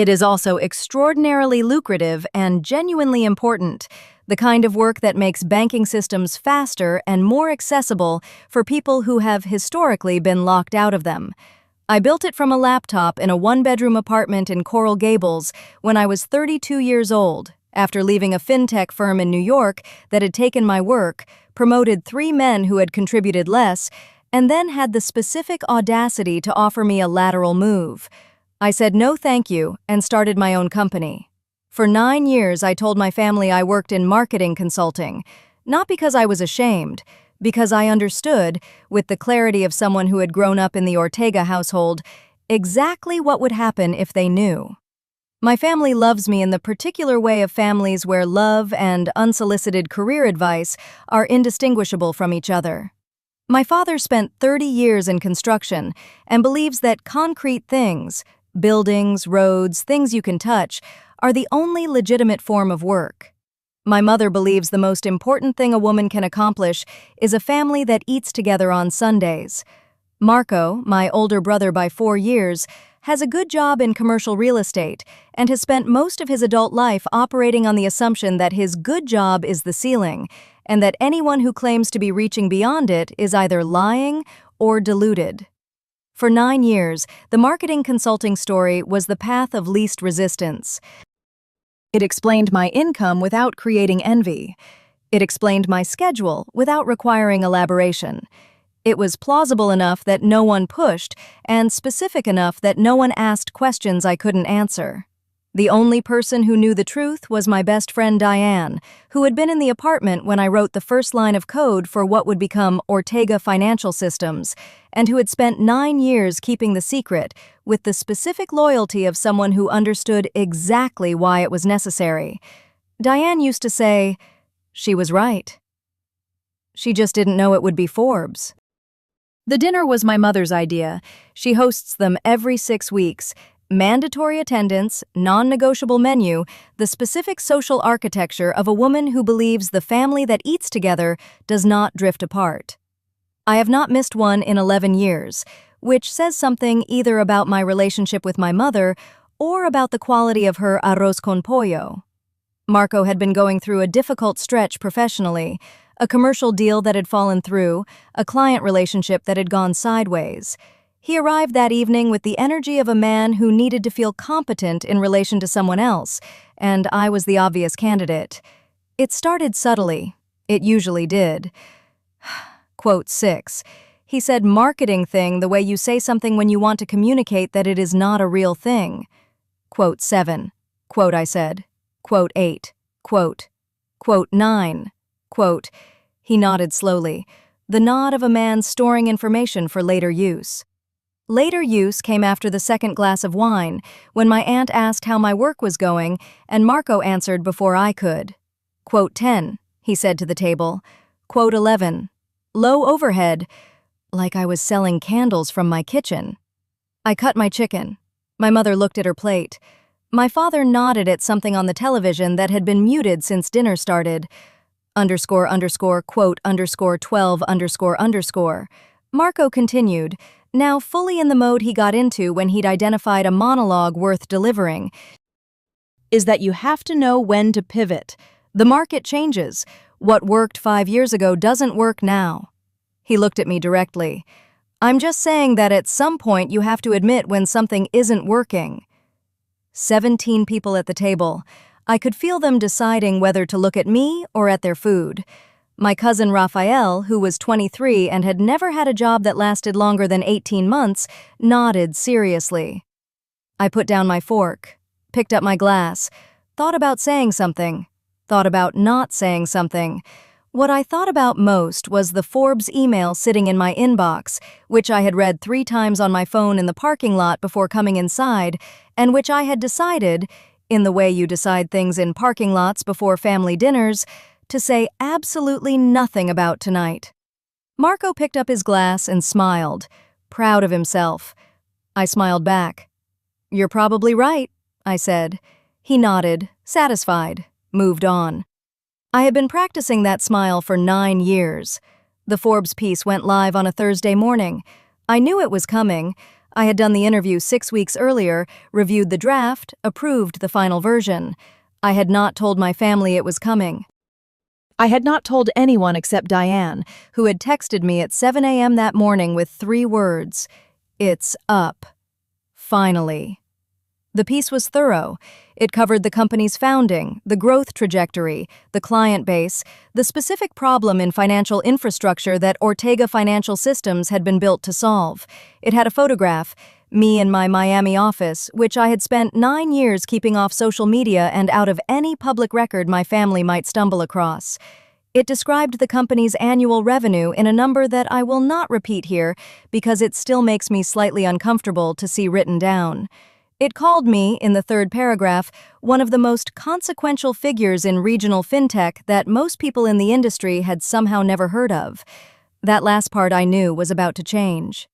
It is also extraordinarily lucrative and genuinely important, the kind of work that makes banking systems faster and more accessible for people who have historically been locked out of them. I built it from a laptop in a one-bedroom apartment in Coral Gables when I was 32 years old, after leaving a fintech firm in New York that had taken my work, promoted 3 men who had contributed less, and then had the specific audacity to offer me a lateral move. I said no thank you and started my own company. For 9 years, I told my family I worked in marketing consulting, not because I was ashamed, because I understood, with the clarity of someone who had grown up in the Ortega household, exactly what would happen if they knew. My family loves me in the particular way of families where love and unsolicited career advice are indistinguishable from each other. My father spent 30 years in construction and believes that concrete things, buildings, roads, things you can touch, are the only legitimate form of work. My mother believes the most important thing a woman can accomplish is a family that eats together on Sundays. Marco, my older brother by 4 years, has a good job in commercial real estate and has spent most of his adult life operating on the assumption that his good job is the ceiling and that anyone who claims to be reaching beyond it is either lying or deluded. For 9 years, the marketing consulting story was the path of least resistance. It explained my income without creating envy. It explained my schedule without requiring elaboration. It was plausible enough that no one pushed, and specific enough that no one asked questions I couldn't answer. The only person who knew the truth was my best friend Diane, who had been in the apartment when I wrote the first line of code for what would become Ortega Financial Systems, and who had spent 9 years keeping the secret with the specific loyalty of someone who understood exactly why it was necessary. Diane used to say, she was right. She just didn't know it would be Forbes. The dinner was my mother's idea. She hosts them every 6 weeks. Mandatory attendance, non-negotiable menu, the specific social architecture of a woman who believes the family that eats together does not drift apart. I have not missed one in 11 years, which says something either about my relationship with my mother or about the quality of her arroz con pollo. Marco had been going through a difficult stretch professionally, a commercial deal that had fallen through, a client relationship that had gone sideways. He arrived that evening with the energy of a man who needed to feel competent in relation to someone else, and I was the obvious candidate. It started subtly. It usually did. Quote 6. He said, marketing thing the way you say something when you want to communicate that it is not a real thing. Quote 7. Quote I said. Quote 8. Quote. Quote 9. Quote. He nodded slowly, the nod of a man storing information for later use. Later use came after the second glass of wine, when my aunt asked how my work was going, and Marco answered before I could. Quote 10, he said to the table. Quote 11, low overhead, like I was selling candles from my kitchen. I cut my chicken. My mother looked at her plate. My father nodded at something on the television that had been muted since dinner started. Quote 12 __. Marco continued, now fully in the mode he got into when he'd identified a monologue worth delivering, is that you have to know when to pivot. The market changes. What worked 5 years ago doesn't work now. He looked at me directly. I'm just saying that at some point you have to admit when something isn't working. 17 people at the table. I could feel them deciding whether to look at me or at their food. My cousin Raphael, who was 23 and had never had a job that lasted longer than 18 months, nodded seriously. I put down my fork, picked up my glass, thought about saying something, thought about not saying something. What I thought about most was the Forbes email sitting in my inbox, which I had read 3 times on my phone in the parking lot before coming inside, and which I had decided, in the way you decide things in parking lots before family dinners, to say absolutely nothing about tonight. Marco picked up his glass and smiled, proud of himself. I smiled back. You're probably right, I said. He nodded, satisfied, moved on. I had been practicing that smile for 9 years. The Forbes piece went live on a Thursday morning. I knew it was coming. I had done the interview 6 weeks earlier, reviewed the draft, approved the final version. I had not told my family it was coming. I had not told anyone except Diane, who had texted me at 7 a.m. that morning with 3 words: "It's up. Finally." The piece was thorough. It covered the company's founding, the growth trajectory, the client base, the specific problem in financial infrastructure that Ortega Financial Systems had been built to solve. It had a photograph, me in my Miami office, which I had spent 9 years keeping off social media and out of any public record my family might stumble across. It described the company's annual revenue in a number that I will not repeat here because it still makes me slightly uncomfortable to see written down. It called me, in the 3rd paragraph, one of the most consequential figures in regional fintech that most people in the industry had somehow never heard of. That last part I knew was about to change.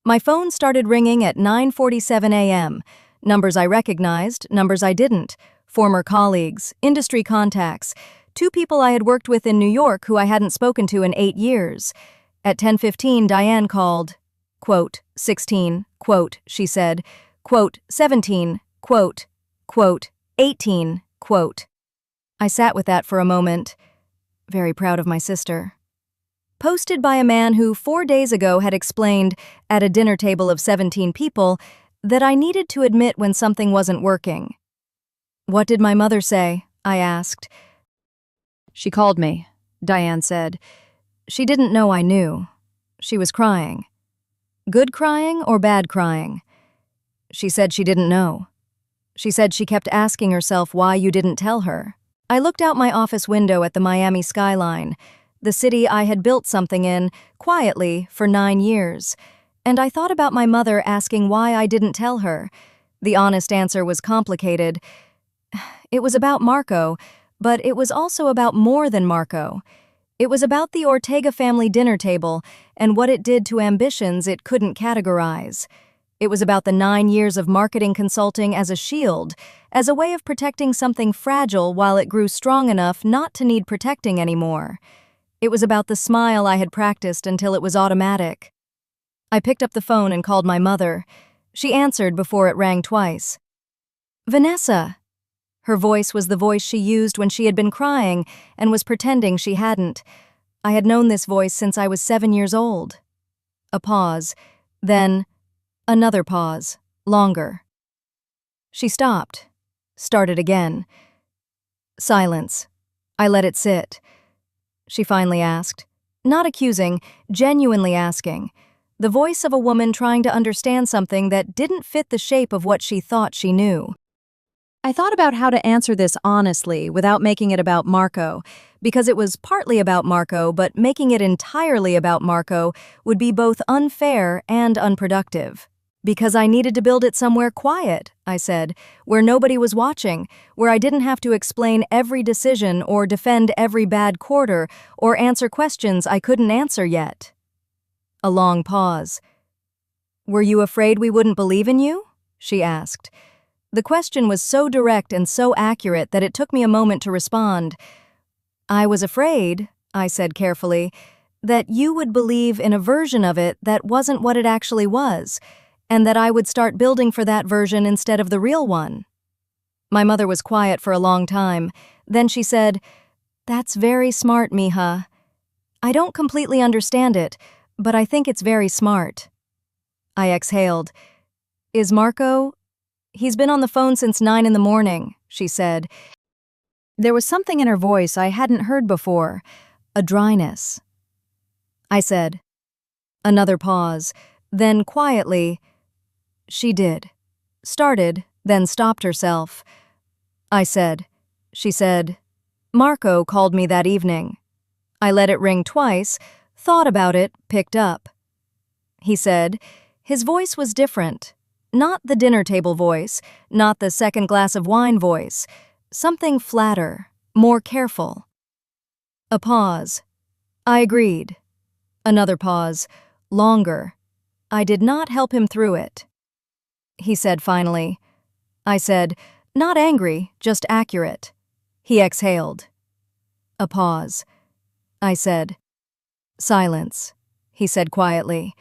My phone started ringing at 9:47 a.m. Numbers I recognized, numbers I didn't. Former colleagues, industry contacts, 2 people I had worked with in New York who I hadn't spoken to in 8 years. At 10:15, Diane called. Quote, 16, quote, she said. Quote, 17, quote, 18, quote. I sat with that for a moment, very proud of my sister. Posted by a man who 4 days ago had explained, at a dinner table of 17 people, that I needed to admit when something wasn't working. "What did my mother say?" I asked. "She called me," Diane said. "She didn't know I knew. She was crying. Good crying or bad crying? She said she didn't know. She said she kept asking herself why you didn't tell her." I looked out my office window at the Miami skyline, the city I had built something in, quietly, for 9 years, and I thought about my mother asking why I didn't tell her. The honest answer was complicated. It was about Marco, but it was also about more than Marco. It was about the Ortega family dinner table and what it did to ambitions it couldn't categorize. It was about the 9 years of marketing consulting as a shield, as a way of protecting something fragile while it grew strong enough not to need protecting anymore. It was about the smile I had practiced until it was automatic. I picked up the phone and called my mother. She answered before it rang twice. "Vanessa." Her voice was the voice she used when she had been crying and was pretending she hadn't. I had known this voice since I was 7 years old. A pause, then another pause, longer. She stopped, started again. Silence. I let it sit. She finally asked, not accusing, genuinely asking, the voice of a woman trying to understand something that didn't fit the shape of what she thought she knew. I thought about how to answer this honestly without making it about Marco, because it was partly about Marco, but making it entirely about Marco would be both unfair and unproductive. "Because I needed to build it somewhere quiet," I said, "where nobody was watching, where I didn't have to explain every decision or defend every bad quarter or answer questions I couldn't answer yet." A long pause. "Were you afraid we wouldn't believe in you?" she asked. The question was so direct and so accurate that it took me a moment to respond. "I was afraid," I said carefully, "that you would believe in a version of it that wasn't what it actually was, and that I would start building for that version instead of the real one." My mother was quiet for a long time. Then she said, "That's very smart, Mija. I don't completely understand it, but I think it's very smart." I exhaled. "Is Marco?" "He's been on the phone since 9 in the morning, she said. There was something in her voice I hadn't heard before, a dryness. I said. Another pause, then quietly, "She did." Started, then stopped herself. I said. She said, "Marco called me that evening." I let it ring twice, thought about it, picked up. He said, his voice was different. Not the dinner table voice, not the second glass of wine voice. Something flatter, more careful. A pause. I agreed. Another pause, longer. I did not help him through it. He said finally. I said, "Not angry, just accurate." He exhaled. A pause. I said, "Silence," he said quietly.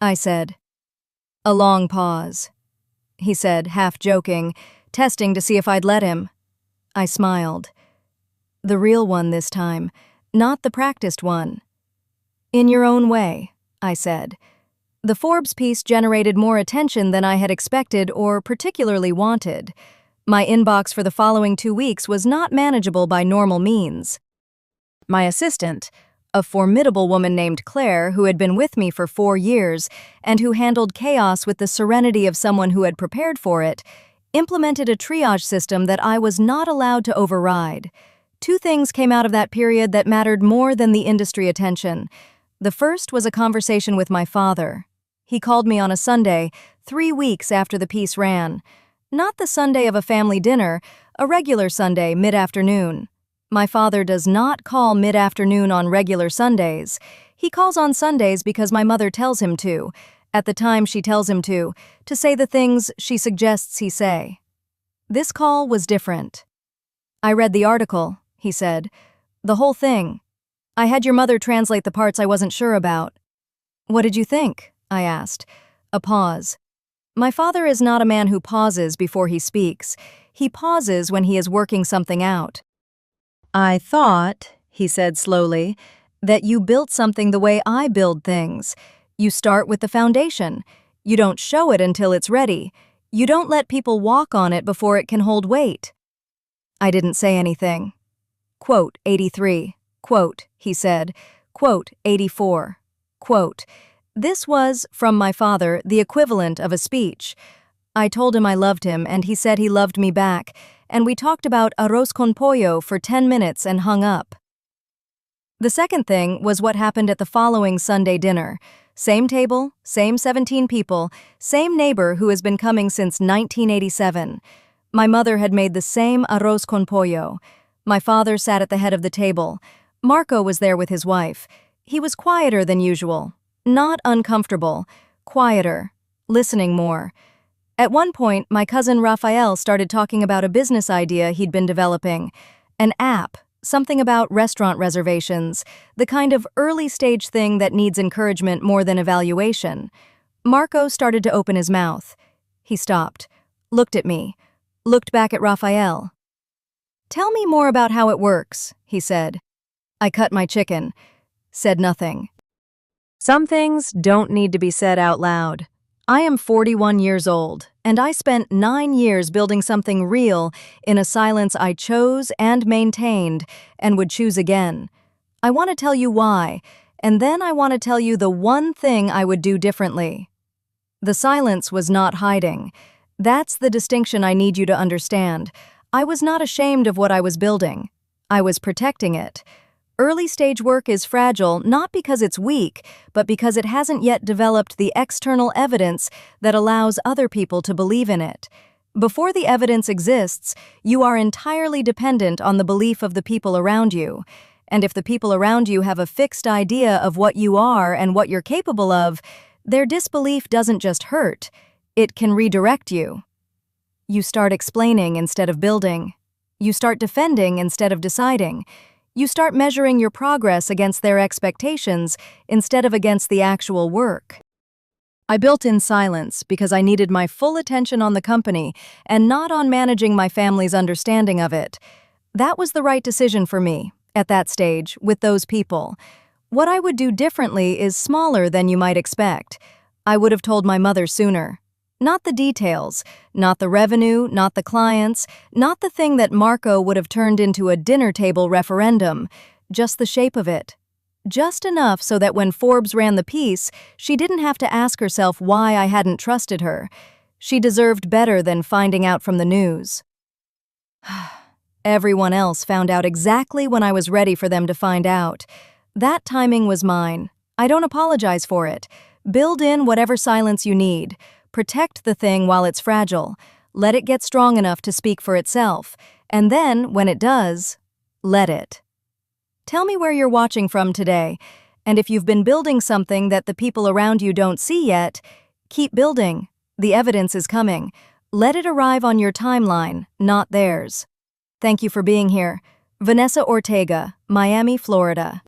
I said, A long pause. He said, half joking, testing to see if I'd let him. I smiled. The real one this time, not the practiced one. In your own way, I said. The Forbes piece generated more attention than I had expected or particularly wanted. My inbox for the following 2 weeks was not manageable by normal means. My assistant, a formidable woman named Claire who had been with me for 4 years and who handled chaos with the serenity of someone who had prepared for it, implemented a triage system that I was not allowed to override. 2 things came out of that period that mattered more than the industry attention. The first was a conversation with my father. He called me on a Sunday, 3 weeks after the piece ran. Not the Sunday of a family dinner, a regular Sunday mid-afternoon. My father does not call mid-afternoon on regular Sundays. He calls on Sundays because my mother tells him to, at the time she tells him to say the things she suggests he say. This call was different. I read the article, he said. The whole thing. I had your mother translate the parts I wasn't sure about. What did you think? I asked. A pause. My father is not a man who pauses before he speaks. He pauses when he is working something out. I thought, he said slowly, that you built something the way I build things. You start with the foundation. You don't show it until it's ready. You don't let people walk on it before it can hold weight. I didn't say anything. Quote 83. Quote, he said. Quote 84. Quote, this was, from my father, the equivalent of a speech. I told him I loved him, and he said he loved me back, and we talked about arroz con pollo for 10 minutes and hung up. The second thing was what happened at the following Sunday dinner. Same table, same 17 people, same neighbor who has been coming since 1987. My mother had made the same arroz con pollo. My father sat at the head of the table. Marco was there with his wife. He was quieter than usual. Not uncomfortable, quieter, listening more. At one point, my cousin Raphael started talking about a business idea he'd been developing. An app, something about restaurant reservations, the kind of early-stage thing that needs encouragement more than evaluation. Marco started to open his mouth. He stopped, looked at me, looked back at Raphael. Tell me more about how it works, he said. I cut my chicken, said nothing. Some things don't need to be said out loud. I am 41 years old, and I spent 9 years building something real in a silence I chose and maintained and would choose again. I want to tell you why, and then I want to tell you the one thing I would do differently. The silence was not hiding. That's the distinction I need you to understand. I was not ashamed of what I was building. I was protecting it. Early-stage work is fragile not because it's weak, but because it hasn't yet developed the external evidence that allows other people to believe in it. Before the evidence exists, you are entirely dependent on the belief of the people around you. And if the people around you have a fixed idea of what you are and what you're capable of, their disbelief doesn't just hurt, it can redirect you. You start explaining instead of building. You start defending instead of deciding. You start measuring your progress against their expectations instead of against the actual work. I built in silence because I needed my full attention on the company and not on managing my family's understanding of it. That was the right decision for me, at that stage, with those people. What I would do differently is smaller than you might expect. I would have told my mother sooner. Not the details, not the revenue, not the clients, not the thing that Marco would have turned into a dinner table referendum, just the shape of it. Just enough so that when Forbes ran the piece, she didn't have to ask herself why I hadn't trusted her. She deserved better than finding out from the news. Everyone else found out exactly when I was ready for them to find out. That timing was mine. I don't apologize for it. Build in whatever silence you need. Protect the thing while it's fragile. Let it get strong enough to speak for itself. And then, when it does, let it. Tell me where you're watching from today. And if you've been building something that the people around you don't see yet, keep building. The evidence is coming. Let it arrive on your timeline, not theirs. Thank you for being here. Vanessa Ortega, Miami, Florida.